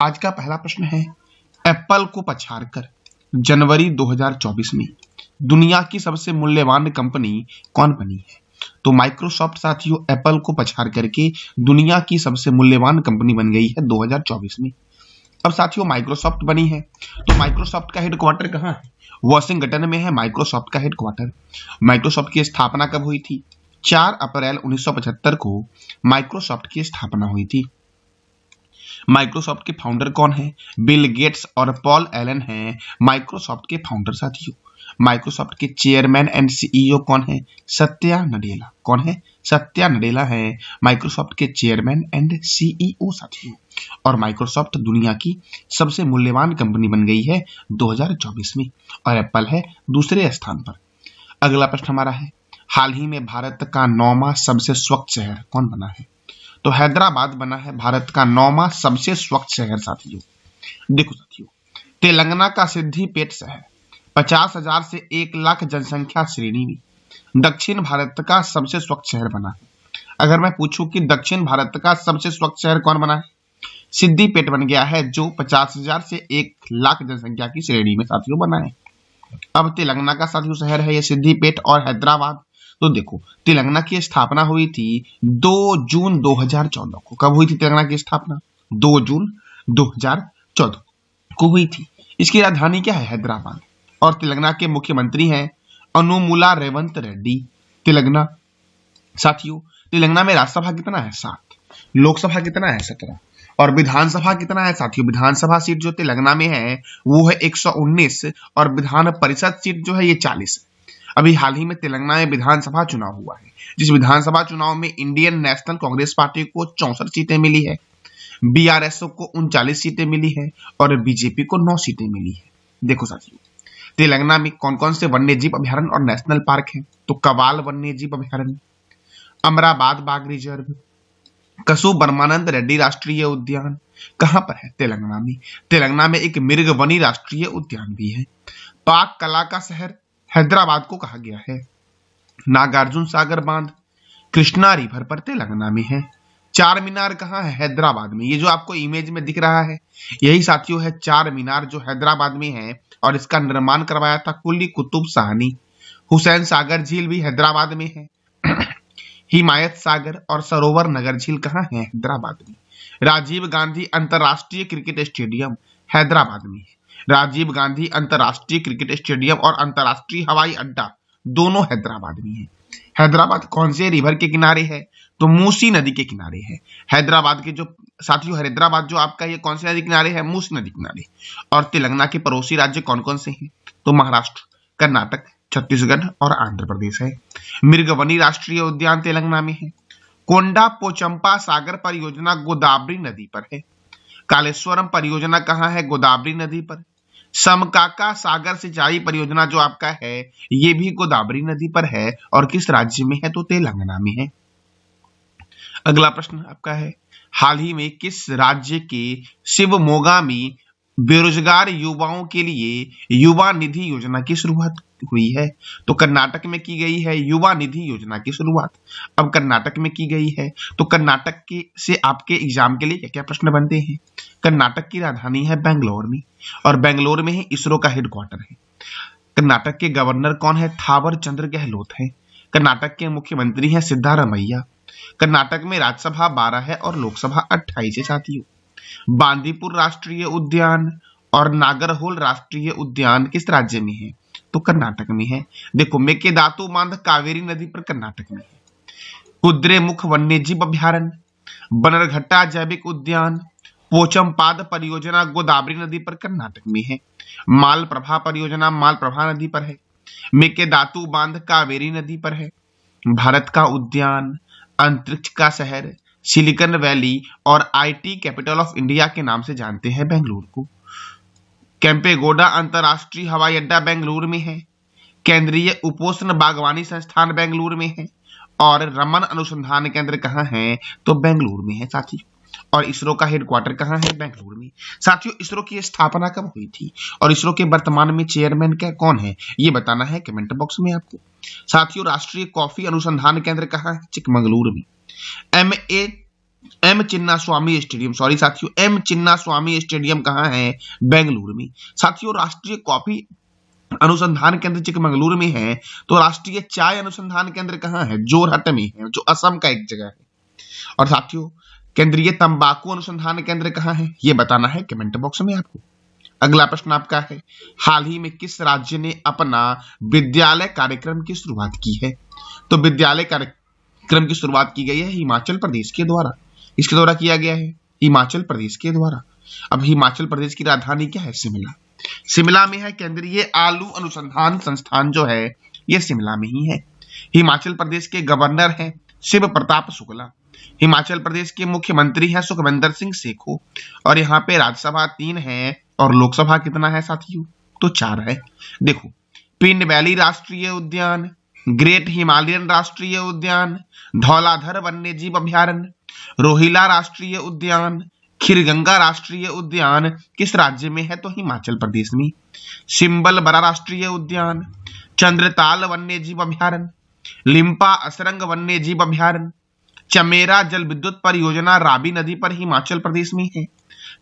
आज का पहला प्रश्न है, एप्पल को पछाड़कर जनवरी 2024 में दुनिया की सबसे मूल्यवान कंपनी कौन बनी है? तो माइक्रोसॉफ्ट साथियों एप्पल को पछाड़ करके दुनिया की सबसे मूल्यवान कंपनी बन गई है 2024 में। अब साथियों माइक्रोसॉफ्ट बनी है तो माइक्रोसॉफ्ट का हेडक्वार्टर कहाँ है? वॉशिंगटन में है माइक्रोसॉफ्ट का हेडक्वार्टर। माइक्रोसॉफ्ट की स्थापना कब हुई थी? 4 अप्रैल 1975 को माइक्रोसॉफ्ट की स्थापना हुई थी। माइक्रोसॉफ्ट के फाउंडर कौन है? बिल गेट्स और पॉल एलन हैं माइक्रोसॉफ्ट के फाउंडर साथियों। माइक्रोसॉफ्ट के चेयरमैन एंड सीईओ कौन है? सत्या नडेला। कौन है? सत्या नडेला है माइक्रोसॉफ्ट के चेयरमैन एंड सीईओ साथियों। और माइक्रोसॉफ्ट दुनिया की सबसे मूल्यवान कंपनी बन गई है 2024 में और एप्पल है दूसरे स्थान पर। अगला प्रश्न हमारा है, हाल ही में भारत का 9वां सबसे स्वच्छ शहर कौन बना है? तो हैदराबाद बना है भारत का 9वां सबसे स्वच्छ शहर साथियों। देखो साथियों, तेलंगाना का सिद्धिपेट शहर 50,000 से 1 लाख जनसंख्या श्रेणी में दक्षिण भारत का सबसे स्वच्छ शहर बना है। अगर मैं पूछूं कि दक्षिण भारत का सबसे स्वच्छ शहर कौन बना है? सिद्धिपेट बन गया है जो 50,000 से 1 लाख जनसंख्या की श्रेणी में साथियों बना है। अब तेलंगाना का साथियों शहर है ये सिद्धिपेट और हैदराबाद। तो देखो तेलंगाना की स्थापना हुई थी 2 जून 2014 को। कब हुई थी तेलंगाना की स्थापना? 2 जून 2014 को हुई थी। इसकी राजधानी क्या है? हैदराबाद। और तेलंगाना के मुख्यमंत्री हैं अनुमुला रेवंत रेड्डी। तेलंगाना साथियों, तेलंगाना में राज्यसभा कितना है? 7। लोकसभा कितना है? 17। और विधानसभा कितना है साथियों? विधानसभा सीट जो तेलंगाना में है वो है 119 और विधान परिषद सीट जो है ये 40। अभी हाल ही में तेलंगाना में विधानसभा चुनाव हुआ है, जिस विधानसभा चुनाव में इंडियन नेशनल कांग्रेस पार्टी को 64 सीटें मिली है, बीआरएस को 39 सीटें मिली है और बीजेपी को 9 सीटें मिली है। देखो साथियों, तेलंगाना में कौन कौन से वन्य जीव अभयारण्य और नेशनल पार्क हैं? तो कवाल वन्य जीव अभयारण्य, अमराबाद बाघ रिजर्व, कसु ब्रह्मानंद रेड्डी राष्ट्रीय उद्यान। कहां पर है? तेलंगाना में। तेलंगाना में एक मिर्गवनी राष्ट्रीय उद्यान भी है। पाक कला का शहर हैदराबाद को कहा गया है। नागार्जुन सागर बांध कृष्णा रिवर पर तेलंगाना में है। चार मीनार कहाँ है? हैदराबाद में। ये जो आपको इमेज में दिख रहा है यही साथियों है चार मीनार जो हैदराबाद में है और इसका निर्माण करवाया था कुली कुतुब शाहनी। हुसैन सागर झील भी हैदराबाद में है। हिमायत सागर और सरोवर नगर झील कहाँ है? हैदराबाद में। राजीव गांधी अंतरराष्ट्रीय क्रिकेट स्टेडियम हैदराबाद में है। राजीव गांधी अंतरराष्ट्रीय क्रिकेट स्टेडियम और अंतरराष्ट्रीय हवाई अड्डा दोनों हैदराबाद में है। हैदराबाद कौन से रिवर के किनारे है? तो मूसी नदी के किनारे है। हैदराबाद के जो साथियों हैदराबाद जो आपका ये कौन सी नदी किनारे है? मूसी नदी किनारे। और तेलंगाना के पड़ोसी राज्य कौन कौन से हैं? तो महाराष्ट्र, कर्नाटक, छत्तीसगढ़ और आंध्र प्रदेश है। मिर्गवनी राष्ट्रीय उद्यान तेलंगाना में है। कोंडा पोचंपा सागर परियोजना गोदावरी नदी पर है। कालेश्वरम परियोजना कहाँ है? गोदावरी नदी पर। समकाका सागर सिंचाई परियोजना जो आपका है ये भी गोदावरी नदी पर है और किस राज्य में है? तो तेलंगाना में है। अगला प्रश्न आपका है, हाल ही में किस राज्य के शिवमोगा में बेरोजगार युवाओं के लिए युवा निधि योजना की शुरुआत हुई है? तो कर्नाटक में की गई है युवा निधि योजना की शुरुआत। अब कर्नाटक में की गई है तो कर्नाटक के से आपके एग्जाम के लिए क्या क्या प्रश्न बनते हैं? कर्नाटक की राजधानी है बेंगलोर में और बेंगलोर में ही इसरो का हेडक्वार्टर है। कर्नाटक के गवर्नर कौन है? थावर चंद्र गहलोत है। कर्नाटक के मुख्यमंत्री हैं सिद्धारमैया। कर्नाटक में राज्यसभा 12 है और लोकसभा 28 है साथियों। बांदीपुर राष्ट्रीय उद्यान और नागरहोल राष्ट्रीय उद्यान किस राज्य में है? तो कर्नाटक में है। देखो मेकेदातु बांध कावेरी नदी पर कर्नाटक में है। कुद्रेमुख वन्यजीव अभयारण्य, बनरघट्टा जैविक उद्यान, पोचमपाद परियोजना गोदावरी नदी पर कर्नाटक में है। मालप्रभा परियोजना मालप्रभा नदी पर है। मेकेदातु बांध कावेरी नदी पर है। भारत का उद्यान, अंतरिक्ष का शहर, सिलिकॉन वैली और आईटी कैपिटल ऑफ इंडिया के नाम से जानते हैं बेंगलुरु को। केम्पेगौड़ा अंतरराष्ट्रीय हवाई अड्डा बेंगलुरु में है। केंद्रीय उपोष्ण बागवानी संस्थान बेंगलुरु में है और रमन अनुसंधान केंद्र कहाँ है? तो बेंगलुरु में है साथियों। और इसरो का हेडक्वार्टर कहाँ है? बेंगलुरु में। साथियों इसरो की स्थापना कब हुई थी और इसरो के वर्तमान में चेयरमैन क्या कौन है ये बताना है कमेंट बॉक्स में आपको। साथियों राष्ट्रीय कॉफी अनुसंधान केंद्र कहाँ है? चिकमंगलुरु में। एम चिन्ना स्वामी स्टेडियम, सॉरी साथियों, एम चिन्ना स्वामी स्टेडियम कहाँ है? बेंगलुरु में। साथियों राष्ट्रीय कॉफी अनुसंधान केंद्र चिकमंगलुरु में है, तो राष्ट्रीय चाय अनुसंधान केंद्र कहाँ है? जोरहट में है, जो असम का एक जगह है। और साथियों केंद्रीय तंबाकू अनुसंधान केंद्र कहाँ है? ये बताना है कमेंट बॉक्स में आपको। अगला प्रश्न आपका है, हाल ही में किस राज्य ने अपना विद्यालय कार्यक्रम की शुरुआत की है? तो विद्यालय कार्यक्रम की शुरुआत की गई है हिमाचल प्रदेश के द्वारा। इसके द्वारा किया गया है हिमाचल प्रदेश के द्वारा। अब हिमाचल प्रदेश की राजधानी क्या है? शिमला। शिमला में है केंद्रीय आलू अनुसंधान संस्थान, जो है ये शिमला में ही है। हिमाचल प्रदेश के गवर्नर हैं शिव प्रताप शुक्ला। हिमाचल प्रदेश के मुख्यमंत्री हैं सुखविंदर सिंह सेखो। और यहाँ पे राज्यसभा 3 है और लोकसभा कितना है साथियों? तो 4 है। देखो, पिंड वैली राष्ट्रीय उद्यान, ग्रेट हिमालयन राष्ट्रीय उद्यान, धौलाधर वन्य जीव अभ्यारण्य, रोहिला राष्ट्रीय उद्यान, खीरगंगा राष्ट्रीय उद्यान किस राज्य में है? तो हिमाचल प्रदेश में। सिंबलबरा राष्ट्रीय उद्यान, चंद्रताल वन्य जीव अभ्यारण्य, लिम्पा असरंग वन्य जीव अभ्यारण्य, चमेरा जल विद्युत परियोजना रावी नदी पर हिमाचल प्रदेश में है।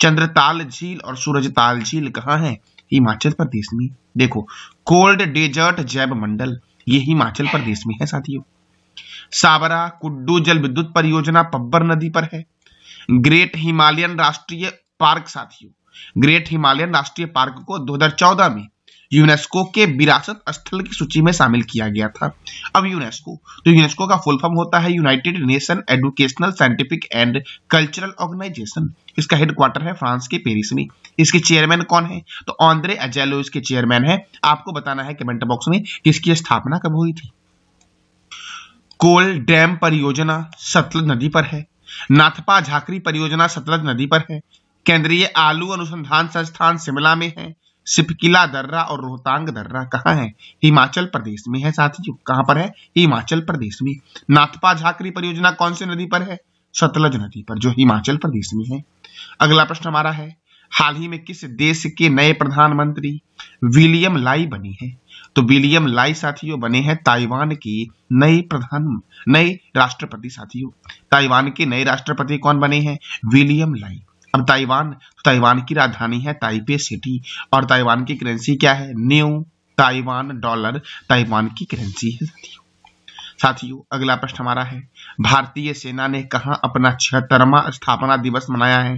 चंद्रताल झील और सूरजताल झील कहाँ है? हिमाचल प्रदेश में। देखो, कोल्ड डेजर्ट जैव मंडल ये हिमाचल प्रदेश में है साथियों। साबरा कुड्डू जल विद्युत परियोजना पब्बर नदी पर है। ग्रेट हिमालयन राष्ट्रीय पार्क साथियों, ग्रेट हिमालयन राष्ट्रीय पार्क को 2014 में यूनेस्को के विरासत स्थल की सूची में शामिल किया गया था। अब यूनेस्को, तो यूनेस्को का फुल फॉर्म होता है United Nation Educational Scientific and Cultural Organization. इसका हेडक्वार्टर है फ्रांस के पेरिस में। इसके चेयरमैन कौन है? तो आंद्रे अजेलो इसके चेयरमैन है। आपको बताना है कमेंट बॉक्स में इसकी स्थापना कब हुई थी। कोल डैम परियोजना सतलज नदी पर है। नाथपा झाकरी परियोजना सतलज नदी पर है। केंद्रीय आलू अनुसंधान संस्थान शिमला में है। सिपकिला दर्रा और रोहतांग दर्रा कहाँ है? हिमाचल प्रदेश में है साथियों। कहाँ पर है? हिमाचल प्रदेश में। नाथपा झाकरी परियोजना कौन सी नदी पर है? सतलज नदी पर, जो हिमाचल प्रदेश में है। अगला प्रश्न हमारा है, हाल ही में किस देश के नए प्रधानमंत्री विलियम लाई बनी है? तो विलियम लाई साथियों बने हैं ताइवान के नए राष्ट्रपति साथियों। ताइवान के नए राष्ट्रपति कौन बने हैं? विलियम लाई। अब ताइवान की राजधानी है ताइपे सिटी और ताइवान की करेंसी क्या है? न्यू ताइवान डॉलर ताइवान की करेंसी है साथियों। अगला प्रश्न हमारा है, भारतीय सेना ने कहां अपना 76वां स्थापना दिवस मनाया है?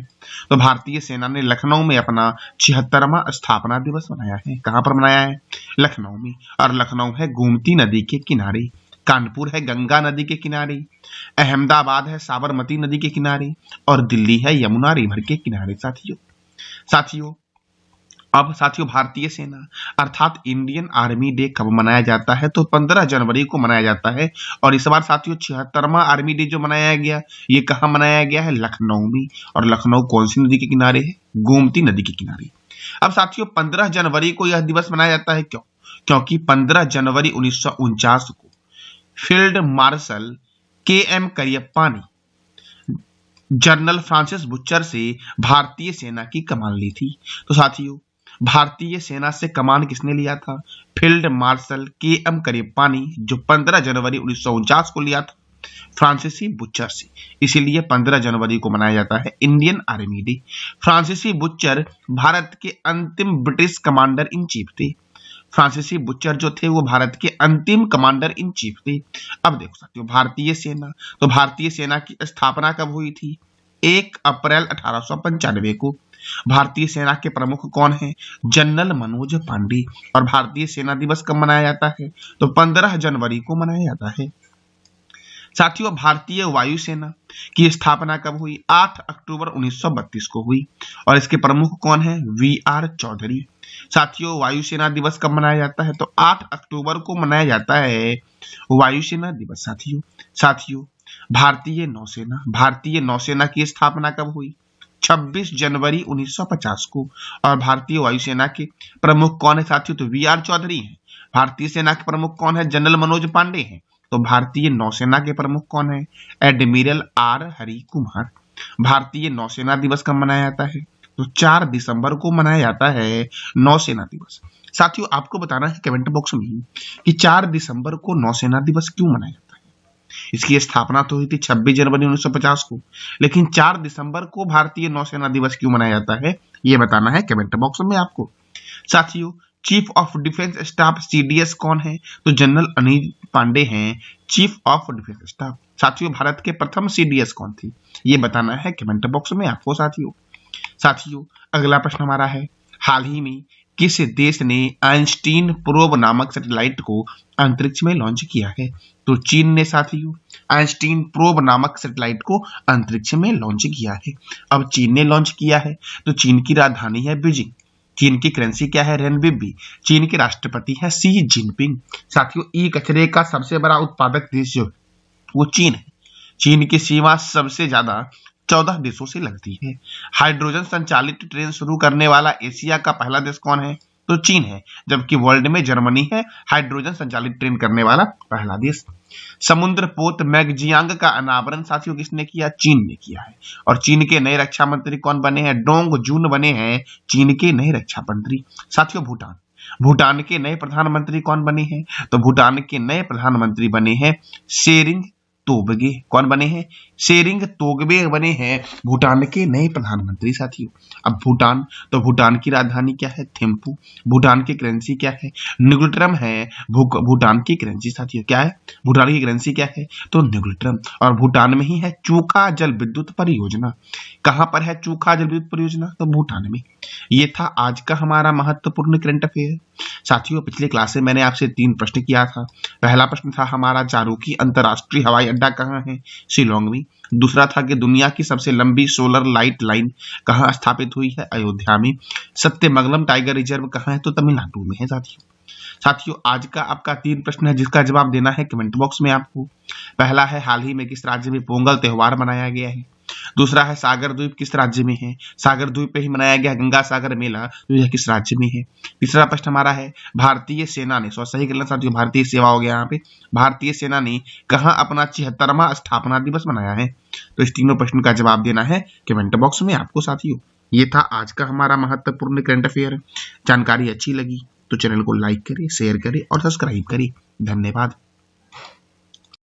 तो भारतीय सेना ने लखनऊ में अपना 76वां स्थापना दिवस मनाया है। कहां पर मनाया है? लखनऊ में। और लखनऊ है गोमती नदी के किनारे, कानपुर है गंगा नदी के किनारे, अहमदाबाद है साबरमती नदी के किनारे और दिल्ली है यमुना रिवर के किनारे साथियों। अब साथियों भारतीय सेना अर्थात इंडियन आर्मी डे कब मनाया जाता है? तो 15 जनवरी को मनाया जाता है। और इस बार साथियों 76वां आर्मी डे जो मनाया गया, ये कहाँ मनाया गया है? लखनऊ में। और लखनऊ कौन सी नदी के किनारे है? गोमती नदी के किनारे। अब साथियों 15 जनवरी को यह दिवस मनाया जाता है, क्यों? क्योंकि 15 जनवरी 1949 को फील्ड मार्शल KM करियप्पा ने जनरल फ्रांसिस बुचर से भारतीय सेना की कमान ली थी। तो साथियों भारतीय सेना से कमान किसने लिया था? फील्ड मार्शल KM करियप्पा ने, जो 15 जनवरी 1949 को लिया था फ्रांसीसी बुचर से। इसीलिए 15 जनवरी को मनाया जाता है इंडियन आर्मी डे। फ्रांसीसी बुचर भारत के अंतिम ब्रिटिश कमांडर इन चीफ थे। फ्रांसीसी बुचर जो थे वो भारत के अंतिम कमांडर इन चीफ थे। अब देखो साथियों भारतीय सेना, तो भारतीय सेना की स्थापना कब हुई थी? 1 अप्रैल 1895 को। भारतीय सेना के प्रमुख कौन है? जनरल मनोज पांडे। और भारतीय सेना दिवस कब मनाया जाता है? तो 15 जनवरी को मनाया जाता है साथियों। भारतीय वायुसेना की स्थापना कब हुई? 8 अक्टूबर 1932 को हुई। और इसके प्रमुख कौन है? VR चौधरी। साथियों वायुसेना दिवस कब मनाया जाता है? तो 8 अक्टूबर को मनाया जाता है वायुसेना दिवस साथियों भारतीय नौसेना की स्थापना कब हुई? 26 जनवरी 1950 को। और भारतीय वायुसेना के प्रमुख कौन है साथियों? तो VR चौधरी हैं। भारतीय सेना के प्रमुख कौन है? जनरल मनोज पांडे हैं। तो भारतीय नौसेना के प्रमुख कौन है? Admiral R Hari Kumar. भारतीय नौसेना दिवस कब मनाया जाता है? तो 4 दिसंबर को मनाया जाता है नौसेना दिवस। साथियों आपको बताना है कमेंट बॉक्स में कि 4 दिसंबर को नौसेना दिवस क्यों मनाया जाता है। इसकी स्थापना तो हुई थी 26 जनवरी 1950 को, लेकिन 4 दिसंबर को भारतीय नौसेना दिवस क्यों मनाया जाता है, ये बताना है कमेंट बॉक्स में आपको। साथियों, chief of defence staff CDS कौन है, तो जनरल अनिल पांडे हैं चीफ ऑफ डिफेंस स्टाफ। साथियों, भारत के प्रथम सीडीएस कौन थी, ये बताना है कमेंट बॉक्स में आपको। साथियों, अगला प्रश्न हमारा है, हाल ही में किस देश ने आइंस्टीन प्रोब नामक सैटेलाइट को अंतरिक्ष में लॉन्च किया है, तो चीन ने साथियों आइंस्टीन प्रोब नामक सैटेलाइट को अंतरिक्ष में लॉन्च किया है। अब चीन ने लॉन्च किया है तो चीन की राजधानी है बीजिंग, चीन की करेंसी क्या है, रेनबिबी, चीन के राष्ट्रपति है शी जिनपिंग। साथियों, ई कचरे का सबसे बड़ा उत्पादक देश जो वो चीन है, चीन की सीमा सबसे ज्यादा 14 देशों से लगती है। हाइड्रोजन संचालित ट्रेन शुरू करने वाला एशिया का पहला देश कौन है, तो चीन है, जबकि वर्ल्ड में जर्मनी है हाइड्रोजन संचालित ट्रेन करने वाला पहला देश। समुद्र पोत मैगजियांग का अनावरण साथियों किसने किया, चीन ने किया है। और चीन के नए रक्षा मंत्री कौन बने हैं, डोंग जून बने हैं चीन के नए रक्षा मंत्री। साथियों, भूटान के नए प्रधानमंत्री कौन बने हैं, तो भूटान के नए प्रधानमंत्री बने हैं शेरिंग तोबगे। कौन बने हैं, शेरिंग तोगबे बने हैं भूटान के नए प्रधानमंत्री। साथियों, अब भूटान की राजधानी क्या है, थिम्पू। भूटान की करेंसी क्या है, न्यूग्लिट्रम है भूटान की करेंसी। साथियों, क्या है, भूटान की करेंसी क्या है, तो न्यूग्लिट्रम। और भूटान में ही है चूखा जल विद्युत परियोजना। कहां पर है चूखा जल विद्युत परियोजना, तो भूटान में। ये था आज का हमारा महत्वपूर्ण करंट अफेयर। साथियों, पिछले क्लास में मैंने आपसे 3 प्रश्न किया था। पहला प्रश्न था हमारा जारूकी अंतरराष्ट्रीय हवाई अड्डा कहाँ है, शिलोंग में। दूसरा था कि दुनिया की सबसे लंबी सोलर लाइट लाइन कहाँ स्थापित हुई है, अयोध्या में। सत्यमंगलम टाइगर रिजर्व कहाँ है, तो तमिलनाडु में है। साथियों, आज का आपका 3 प्रश्न है जिसका जवाब देना है कमेंट बॉक्स में आपको। पहला है, हाल ही में किस राज्य में पोंगल त्योहार मनाया गया है। दूसरा है, सागर द्वीप किस राज्य में है, सागर द्वीप पे ही मनाया गया गंगा सागर मेला, तो यह किस राज्य में है। तीसरा प्रश्न हमारा है, भारतीय सेना ने, सही करना साथियों, भारतीय सेवा हो गया यहाँ पे, भारतीय सेना ने कहाँ अपना 76वां स्थापना दिवस मनाया है। तो इस तीनों प्रश्न का जवाब देना है कमेंट बॉक्स में आपको। साथियों, ये था आज का हमारा महत्वपूर्ण करंट अफेयर। जानकारी अच्छी लगी तो चैनल को लाइक करें, शेयर करें और सब्सक्राइब करें। धन्यवाद।